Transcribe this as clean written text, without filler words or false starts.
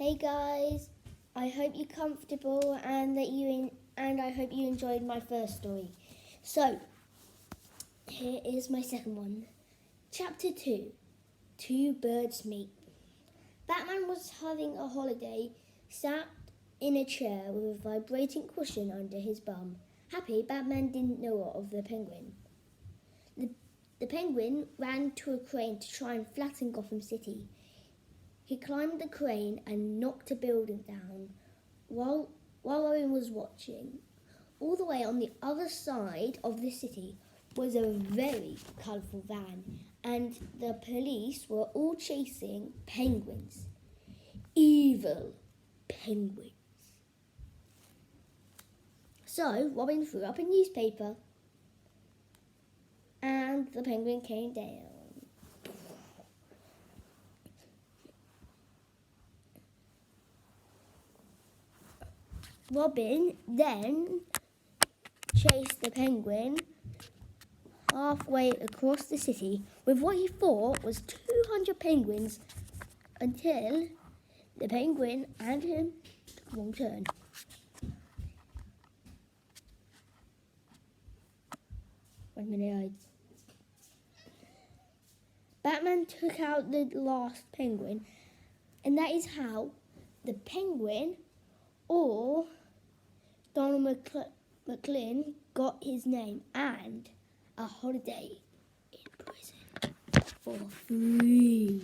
Hey guys, I hope you're comfortable and I hope you enjoyed my first story. So, here is my second one. Chapter 2. Two Birds Meet. Batman was having a holiday, sat in a chair with a vibrating cushion under his bum. Happy, Batman didn't know of the penguin. The penguin ran to a crane to try and flatten Gotham City. He climbed the crane and knocked a building down while Robbin was watching. All the way on the other side of the city was a very colourful van, and the police were all chasing penguins. Evil penguins. So Robbin threw up a newspaper and the penguin came down. Robbin then chased the penguin halfway across the city with what he thought was 200 penguins until the penguin and him took a wrong turn. Batman took out the last penguin, and that is how the penguin, or Donald McLean, got his name and a holiday in prison for free.